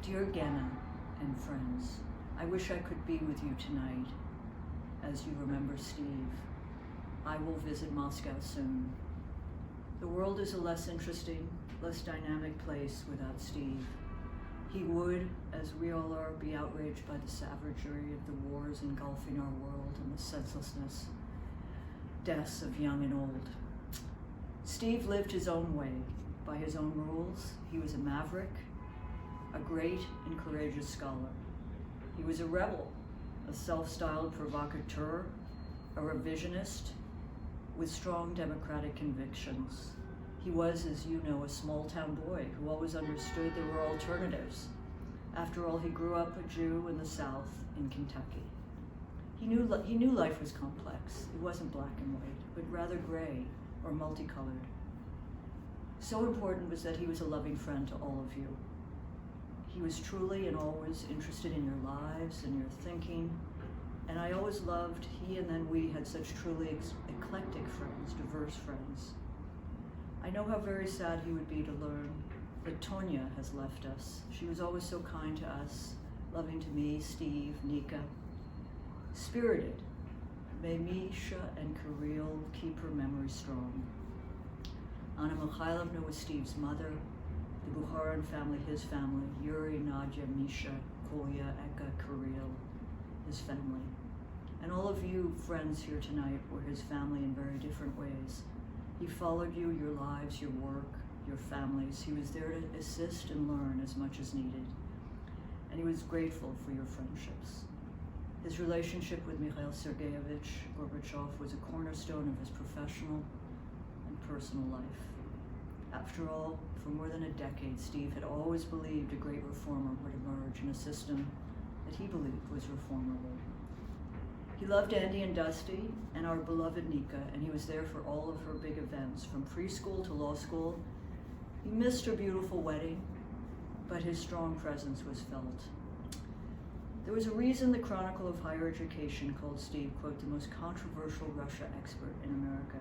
Dear Genna and friends, I wish I could be with you tonight as you remember Steve. I will visit Moscow soon. The world is a less interesting, less dynamic place without Steve. He would, as we all are, be outraged by the savagery of the wars engulfing our world and the senselessness, deaths of young and old. Steve lived his own way, by his own rules. He was a maverick, a great and courageous scholar. He was a rebel, a self-styled provocateur, a revisionist with strong democratic convictions. He was, as you know, a small-town boy who always understood there were alternatives. After all, he grew up a Jew in the South in Kentucky. He knew life was complex. It wasn't black and white, but rather gray or multicolored. So important was that he was a loving friend to all of you. He was truly and always interested in your lives and your thinking, and I always loved he and then we had such truly eclectic friends, diverse friends. I know how very sad he would be to learn that Tonya has left us. She was always so kind to us, loving to me, Steve, Nika. Spirited, may Misha and Kirill keep her memory strong. Anna Mikhailovna was Steve's mother, the Bukharin family, his family, Yuri, Nadia, Misha, Kolya, Eka, Kirill, his family. And all of you friends here tonight were his family in very different ways. He followed you, your lives, your work, your families. He was there to assist and learn as much as needed. And he was grateful for your friendships. His relationship with Mikhail Sergeyevich Gorbachev was a cornerstone of his professional and personal life. After all, for more than a decade, Steve had always believed a great reformer would emerge in a system that he believed was reformable. He loved Andy and Dusty and our beloved Nika, and he was there for all of her big events, from preschool to law school. He missed her beautiful wedding, but his strong presence was felt. There was a reason the Chronicle of Higher Education called Steve, quote, the most controversial Russia expert in America.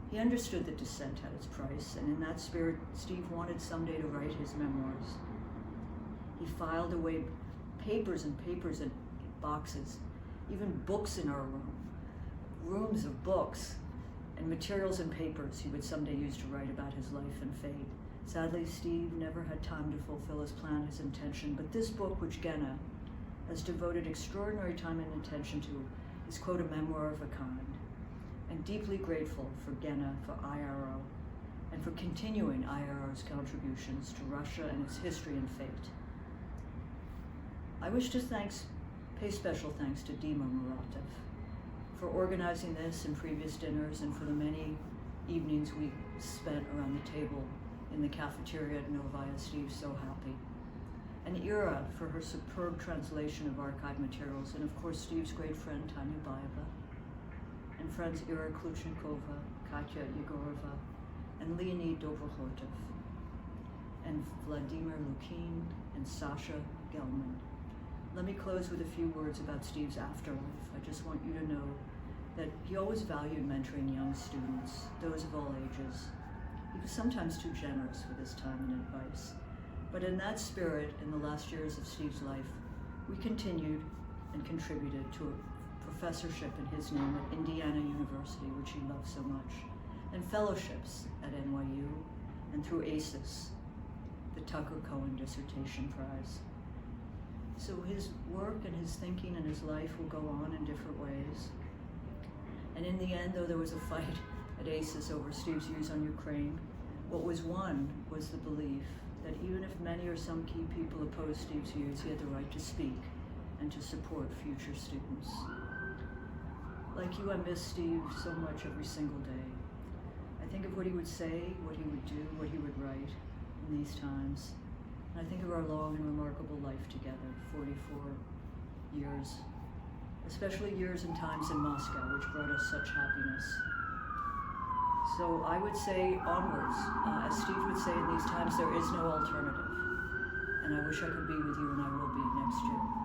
He understood that dissent had its price, and in that spirit, Steve wanted someday to write his memoirs. He filed away papers and papers and boxes, even books in our room, rooms of books and materials and papers he would someday use to write about his life and fate. Sadly, Steve never had time to fulfill his plan, his intention, but this book, which Genna has devoted extraordinary time and attention to, is, quote, a memoir of a kind. And deeply grateful for Genna, for IRO, and for continuing IRO's contributions to Russia and its history and fate. I wish to pay special thanks to Dima Muratov for organizing this and previous dinners, and for the many evenings we spent around the table in the cafeteria at Novaya. Steve's so happy. And Ira for her superb translation of archived materials, and of course Steve's great friend Tanya Baeva, and friends Ira Kluchnikova, Katya Yegorova, and Leonid Dobrokhotov, and Vladimir Lukin, and Sasha Gelman. Let me close with a few words about Steve's afterlife. I just want you to know that he always valued mentoring young students, those of all ages. He was sometimes too generous with his time and advice. But in that spirit, in the last years of Steve's life, we continued and contributed to a professorship in his name at Indiana University, which he loved so much, and fellowships at NYU, and through ACES, the Tucker Cohen Dissertation Prize. So his work and his thinking and his life will go on in different ways. And in the end, though there was a fight at ACES over Steve's views on Ukraine, what was won was the belief that even if many or some key people opposed Steve's views, he had the right to speak and to support future students. Like you, I miss Steve so much every single day. I think of what he would say, what he would do, what he would write in these times. And I think of our long and remarkable life together, 44 years, especially years and times in Moscow, which brought us such happiness. So I would say onwards, as Steve would say in these times, there is no alternative. And I wish I could be with you, and I will be next year.